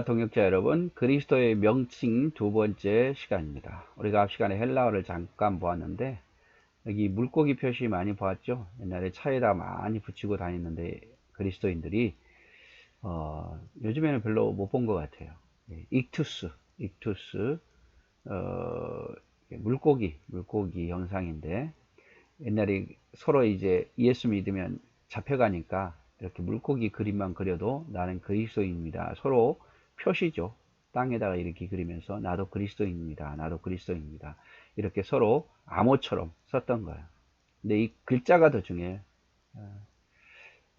동역자 여러분, 그리스도의 명칭 두 번째 시간입니다. 우리가 앞 시간에 헬라어를 잠깐 보았는데, 여기 물고기 표시 많이 보았죠? 옛날에 차에다 많이 붙이고 다녔는데, 그리스도인들이, 요즘에는 별로 못 본 것 같아요. 익투스, 어, 물고기 형상인데, 옛날에 서로 이제 예수 믿으면 잡혀가니까 이렇게 물고기 그림만 그려도 나는 그리스도인입니다. 서로 표시죠. 땅에다가 이렇게 그리면서 나도 그리스도인입니다. 나도 그리스도인입니다. 이렇게 서로 암호처럼 썼던 거예요. 근데 이 글자가 더 중요해요.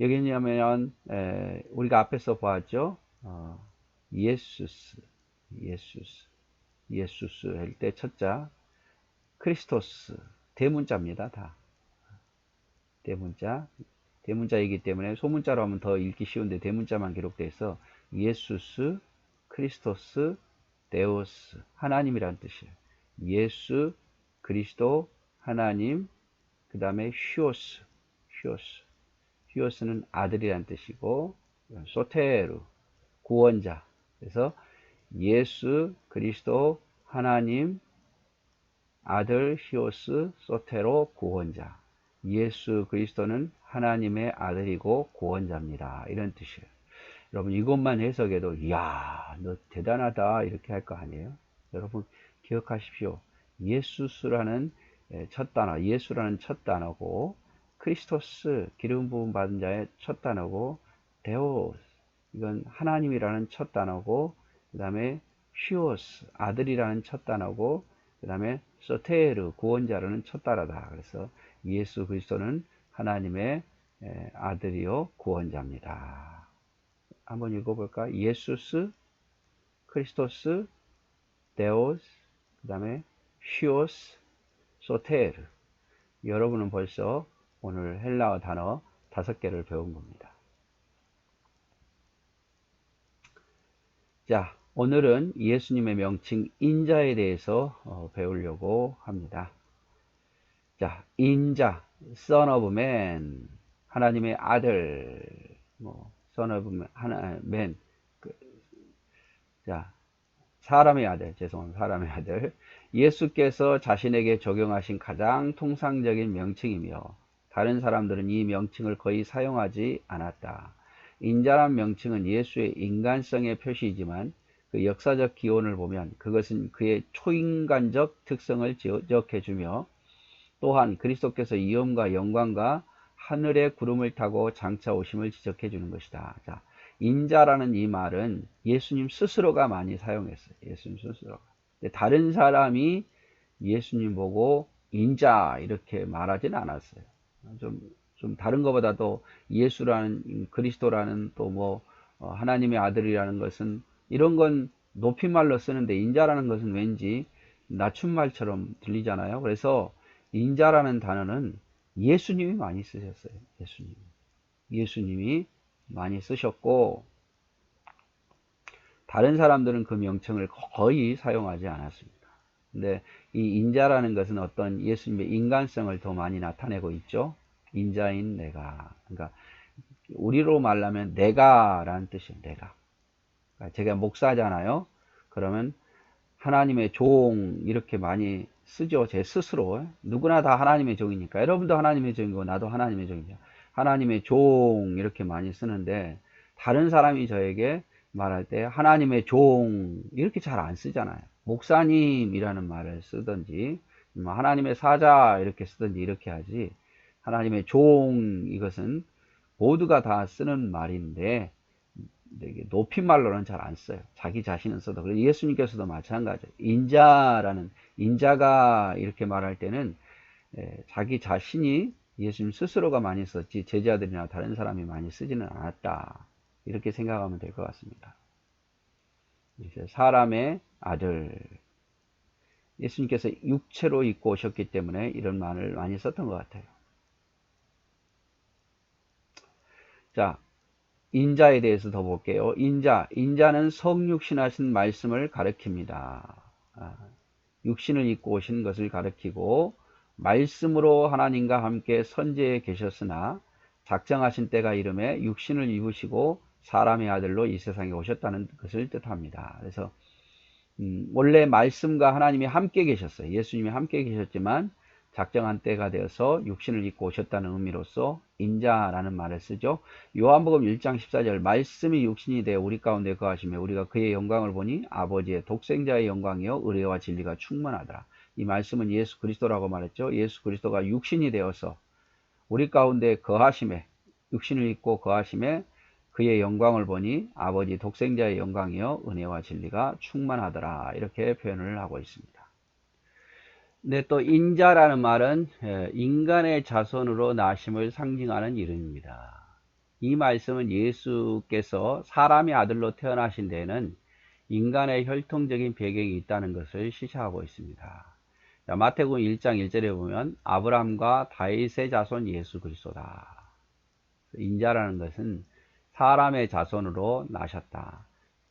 여기냐면 우리가 앞에서 보았죠. 예수스, 예수스, 예수스 할 때 첫자 크리스토스 대문자입니다. 다. 대문자, 대문자이기 때문에 소문자로 하면 더 읽기 쉬운데 대문자만 기록되어 있어. 예수스, 크리스토스, 데오스, 하나님이란 뜻이에요. 예수, 그리스도, 하나님, 그 다음에 휴오스는 아들이란 뜻이고, 소테르, 구원자. 그래서 예수, 그리스도, 하나님, 아들, 히오스, 소테로, 구원자. 예수 그리스도는 하나님의 아들이고 구원자입니다. 이런 뜻이에요. 여러분 이것만 해석해도 이야 너 대단하다 이렇게 할 거 아니에요? 여러분 기억하십시오. 예수스라는 첫 단어, 예수라는 첫 단어고 크리스토스 기름 부음 받은 자의 첫 단어고 데오스 이건 하나님이라는 첫 단어고 그 다음에 슈오스 아들이라는 첫 단어고 그 다음에 소테르 구원자라는 첫 단어다. 그래서 예수 그리스도는 하나님의 아들이요 구원자입니다. 한번 읽어볼까? 예수스, 크리스토스, 데오스, 그 다음에 슈오스, 소테르. 여러분은 벌써 오늘 헬라어 단어 5개를 배운 겁니다. 자, 오늘은 예수님의 명칭 인자에 대해서 배우려고 합니다. 자, 인자, Son of Man, 하나님의 아들, Son of Man, 자, 사람의 아들, 죄송합니다. 사람의 아들. 예수께서 자신에게 적용하신 가장 통상적인 명칭이며, 다른 사람들은 이 명칭을 거의 사용하지 않았다. 인자란 명칭은 예수의 인간성의 표시이지만, 그 역사적 기원을 보면 그것은 그의 초인간적 특성을 지적해주며, 또한 그리스도께서 위엄과 영광과 하늘의 구름을 타고 장차 오심을 지적해 주는 것이다. 자, 인자라는 이 말은 예수님 스스로가 많이 사용했어요. 예수님 스스로가. 다른 사람이 예수님 보고 인자 이렇게 말하지는 않았어요. 좀 다른 것보다도 예수라는 그리스도라는 또 하나님의 아들이라는 것은 이런 건 높임말로 쓰는데 인자라는 것은 왠지 낮춤말처럼 들리잖아요. 그래서 인자라는 단어는 예수님이 많이 쓰셨어요. 예수님이 많이 쓰셨고 다른 사람들은 그 명칭을 거의 사용하지 않았습니다. 근데 이 인자라는 것은 어떤 예수님의 인간성을 더 많이 나타내고 있죠. 인자인 내가. 그러니까 우리로 말하면 내가라는 뜻이에요. 내가. 그러니까 제가 목사잖아요. 그러면 하나님의 종 이렇게 많이 쓰죠. 제 스스로. 누구나 다 하나님의 종이니까. 여러분도 하나님의 종이고 나도 하나님의 종이죠. 하나님의 종 이렇게 많이 쓰는데 다른 사람이 저에게 말할 때 하나님의 종 이렇게 잘 안 쓰잖아요. 목사님이라는 말을 쓰든지 하나님의 사자 이렇게 쓰든지 이렇게 하지 하나님의 종 이것은 모두가 다 쓰는 말인데 높임말로는 잘 안 써요. 자기 자신은 써도. 그래서 예수님께서도 마찬가지예요. 인자가 이렇게 말할 때는 자기 자신이 예수님 스스로가 많이 썼지 제자들이나 다른 사람이 많이 쓰지는 않았다. 이렇게 생각하면 될 것 같습니다. 사람의 아들. 예수님께서 육체로 입고 오셨기 때문에 이런 말을 많이 썼던 것 같아요. 자, 인자에 대해서 더 볼게요. 인자는 성육신하신 말씀을 가리킵니다. 육신을 입고 오신 것을 가리키고 말씀으로 하나님과 함께 선지에 계셨으나 작정하신 때가 이름에 육신을 입으시고 사람의 아들로 이 세상에 오셨다는 것을 뜻합니다. 그래서 원래 말씀과 하나님이 함께 계셨어요. 예수님이 함께 계셨지만 작정한 때가 되어서 육신을 입고 오셨다는 의미로서 인자라는 말을 쓰죠. 요한복음 1장 14절 말씀이 육신이 되어 우리 가운데 거하시며 우리가 그의 영광을 보니 아버지의 독생자의 영광이요 의뢰와 진리가 충만하더라. 이 말씀은 예수 그리스도라고 말했죠. 예수 그리스도가 육신이 되어서 우리 가운데 거하심에 육신을 입고 거하심에 그의 영광을 보니 아버지 독생자의 영광이요 은혜와 진리가 충만하더라. 이렇게 표현을 하고 있습니다. 근데 또 인자라는 말은 인간의 자손으로 나심을 상징하는 이름입니다. 이 말씀은 예수께서 사람의 아들로 태어나신 데에는 인간의 혈통적인 배경이 있다는 것을 시사하고 있습니다. 자, 마태복음 1장 1절에 보면 아브라함과 다윗의 자손 예수 그리스도다. 인자라는 것은 사람의 자손으로 나셨다.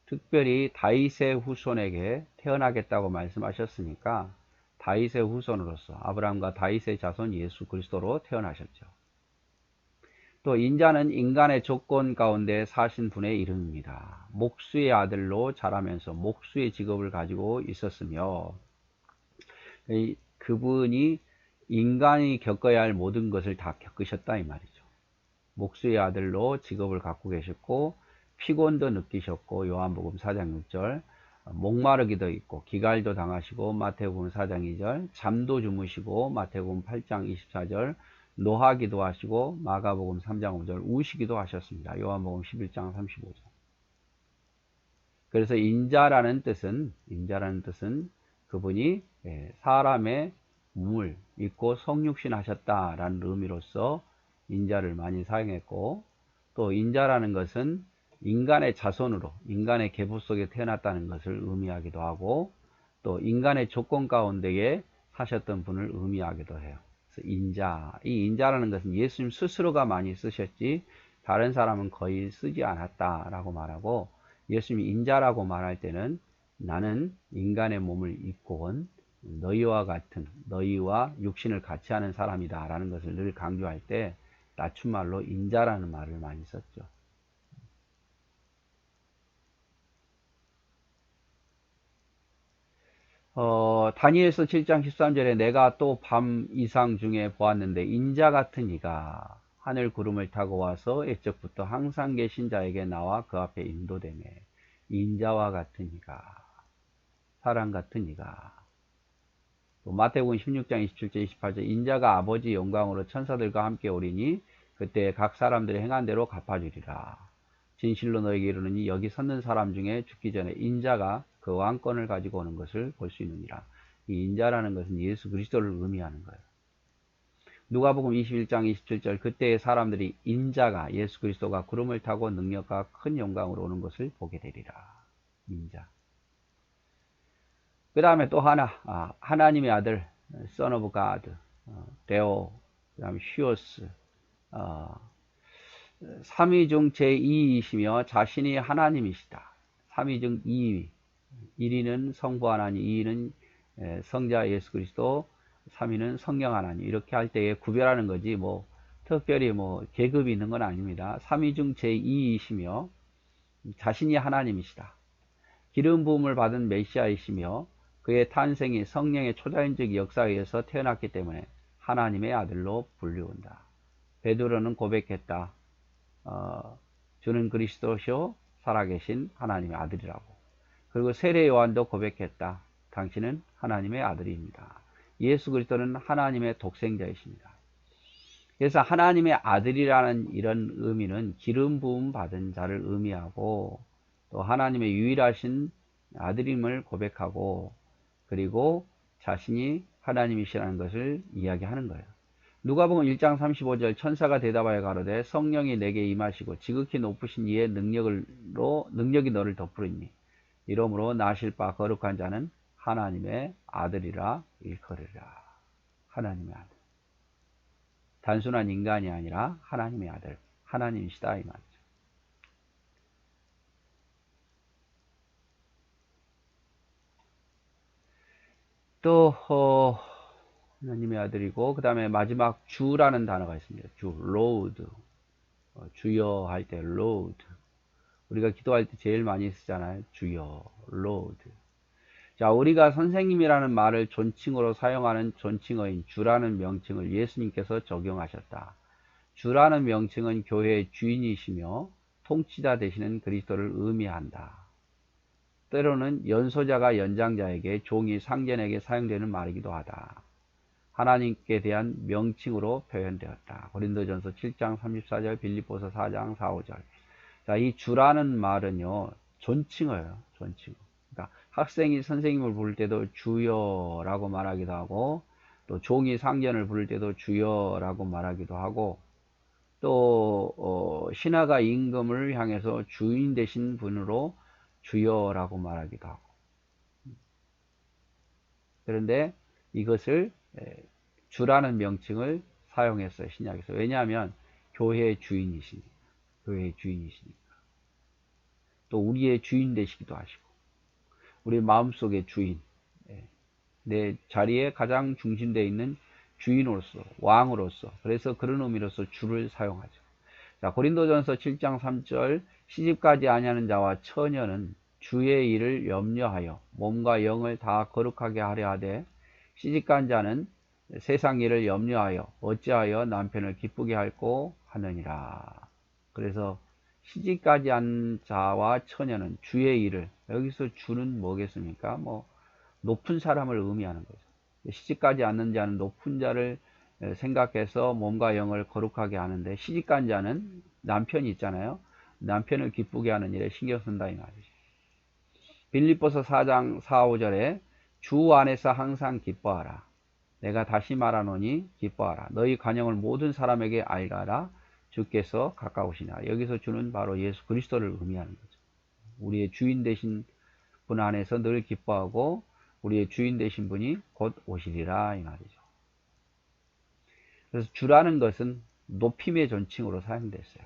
특별히 다윗의 후손에게 태어나겠다고 말씀하셨으니까 다윗의 후손으로서 아브라함과 다윗의 자손 예수 그리스도로 태어나셨죠. 또 인자는 인간의 조건 가운데 사신 분의 이름입니다. 목수의 아들로 자라면서 목수의 직업을 가지고 있었으며 그분이 인간이 겪어야 할 모든 것을 다 겪으셨다 이 말이죠. 목수의 아들로 직업을 갖고 계셨고 피곤도 느끼셨고 요한복음 4장 6절 목마르기도 있고 기갈도 당하시고 마태복음 4장 2절 잠도 주무시고 마태복음 8장 24절 노하기도 하시고 마가복음 3장 5절 우시기도 하셨습니다. 요한복음 11장 35절. 그래서 인자라는 뜻은 그분이 사람의 몸을 입고 성육신 하셨다라는 의미로서 인자를 많이 사용했고 또 인자라는 것은 인간의 자손으로 인간의 계보 속에 태어났다는 것을 의미하기도 하고 또 인간의 조건 가운데에 사셨던 분을 의미하기도 해요. 그래서 이 인자라는 것은 예수님 스스로가 많이 쓰셨지 다른 사람은 거의 쓰지 않았다라고 말하고 예수님이 인자라고 말할 때는 나는 인간의 몸을 입고 온 너희와 육신을 같이 하는 사람이다 라는 것을 늘 강조할 때 낮춤말로 인자라는 말을 많이 썼죠. 다니엘서 7장 13절에 내가 또 밤 이상 중에 보았는데 인자 같은 이가 하늘 구름을 타고 와서 옛적부터 항상 계신 자에게 나와 그 앞에 인도되매 인자와 같은 이가 사람 같은 이가 또 마태복음 16장 27절 28절 인자가 아버지 영광으로 천사들과 함께 오리니 그때 각 사람들의 행한 대로 갚아주리라. 진실로 너에게 이르노니 여기 섰는 사람 중에 죽기 전에 인자가 그 왕권을 가지고 오는 것을 볼 수 있느니라. 이 인자라는 것은 예수 그리스도를 의미하는 거예요. 누가복음 21장 27절 그때의 사람들이 인자가 예수 그리스도가 구름을 타고 능력과 큰 영광으로 오는 것을 보게 되리라. 인자. 그 다음에 또 하나 하나님의 아들 Son of God 데오 그 다음에 휘오스 삼위중 제2이시며 자신이 하나님이시다. 삼위중 2위 1위는 성부 하나님 2위는 성자 예수 그리스도 3위는 성령 하나님 이렇게 할 때에 구별하는 거지 뭐 특별히 뭐 계급이 있는 건 아닙니다. 삼위중 제2이시며 자신이 하나님이시다. 기름 부음을 받은 메시아이시며 그의 탄생이 성령의 초자연적 역사에 의해서 태어났기 때문에 하나님의 아들로 불리운다. 베드로는 고백했다. 주는 그리스도시요 살아계신 하나님의 아들이라고. 그리고 세례 요한도 고백했다. 당신은 하나님의 아들입니다. 예수 그리스도는 하나님의 독생자이십니다. 그래서 하나님의 아들이라는 이런 의미는 기름 부음 받은 자를 의미하고 또 하나님의 유일하신 아들임을 고백하고 그리고 자신이 하나님이시라는 것을 이야기하는 거예요. 누가복음 1장 35절 천사가 대답하여 가로되 성령이 내게 임하시고 지극히 높으신 이의 능력이 너를 덮으리니 이러므로 나실 바 거룩한 자는 하나님의 아들이라 일컬으리라. 하나님의 아들. 단순한 인간이 아니라 하나님의 아들. 하나님이시다 이 말이죠. 또 하나님의 아들이고 그 다음에 마지막 주라는 단어가 있습니다. 주, 로드. 주여 할 때 로드. 우리가 기도할 때 제일 많이 쓰잖아요. 주여, Lord. 자, 우리가 선생님이라는 말을 존칭으로 사용하는 존칭어인 주라는 명칭을 예수님께서 적용하셨다. 주라는 명칭은 교회의 주인이시며 통치자 되시는 그리스도를 의미한다. 때로는 연소자가 연장자에게, 종이 상전에게 사용되는 말이기도 하다. 하나님께 대한 명칭으로 표현되었다. 고린도전서 7장 34절, 빌립보서 4장 4, 5절. 자, 이 주라는 말은요, 존칭어예요. 존칭어. 그러니까 학생이 선생님을 부를 때도 주여라고 말하기도 하고, 또 종이 상전을 부를 때도 주여라고 말하기도 하고, 또 신하가 임금을 향해서 주인 되신 분으로 주여라고 말하기도 하고. 그런데 이것을 주라는 명칭을 사용했어요, 신약에서. 왜냐하면 교회의 주인이시니까. 교회의 주인이시니까. 또 우리의 주인 되시기도 하시고, 우리 마음속의 주인, 내 자리에 가장 중심되어 있는 주인으로서, 왕으로서, 그래서 그런 의미로서 주를 사용하죠. 자, 고린도전서 7장 3절, 시집가지 아니하는 자와 처녀는 주의 일을 염려하여 몸과 영을 다 거룩하게 하려 하되, 시집간 자는 세상 일을 염려하여 어찌하여 남편을 기쁘게 할꼬 하느니라. 그래서 시집가지 않은 자와 처녀는 주의 일을, 여기서 주는 뭐겠습니까? 뭐 높은 사람을 의미하는 거죠. 시집가지 않는 자는 높은 자를 생각해서 몸과 영을 거룩하게 하는데, 시집간 자는 남편이 있잖아요. 남편을 기쁘게 하는 일에 신경 쓴다 이 말이죠. 빌립보서 4장 4, 5절에 주 안에서 항상 기뻐하라. 내가 다시 말하노니 기뻐하라. 너희 관용을 모든 사람에게 알가라. 주께서 가까우시냐. 여기서 주는 바로 예수 그리스도를 의미하는 거죠. 우리의 주인 되신 분 안에서 늘 기뻐하고, 우리의 주인 되신 분이 곧 오시리라 이 말이죠. 그래서 주라는 것은 높임의 존칭으로 사용됐어요.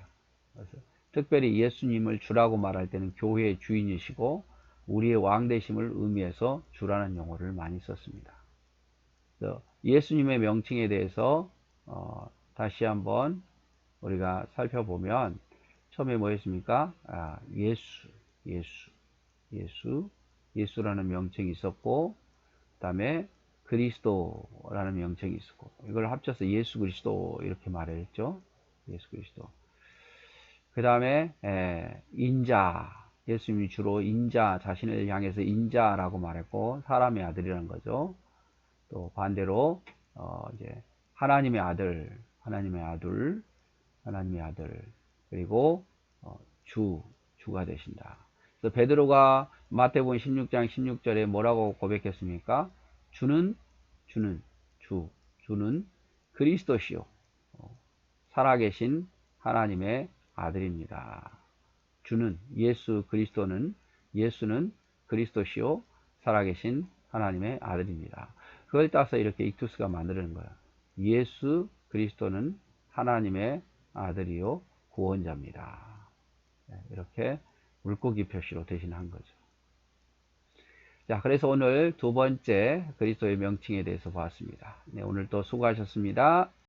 그래서 특별히 예수님을 주라고 말할 때는 교회의 주인이시고 우리의 왕 되심을 의미해서 주라는 용어를 많이 썼습니다. 그래서 예수님의 명칭에 대해서 다시 한번 우리가 살펴보면, 처음에 뭐였습니까? 예수라는 명칭이 있었고, 그 다음에 그리스도라는 명칭이 있었고, 이걸 합쳐서 예수 그리스도 이렇게 말했죠. 예수 그리스도. 그 다음에 인자, 예수님이 주로 인자, 자신을 향해서 인자라고 말했고, 사람의 아들이라는 거죠. 또 반대로 이제 하나님의 아들, 그리고 주가 되신다. 그래서 베드로가 마태복음 16장 16절에 뭐라고 고백했습니까? 주는 그리스도시요, 살아계신 하나님의 아들입니다. 예수는 그리스도시요, 살아계신 하나님의 아들입니다. 그걸 따서 이렇게 익투스가 만드는 거예요. 예수 그리스도는 하나님의 아들이요 구원자입니다. 이렇게 물고기 표시로 대신한 거죠. 자, 그래서 오늘 두 번째 그리스도의 명칭에 대해서 봤습니다. 네, 오늘 또 수고하셨습니다.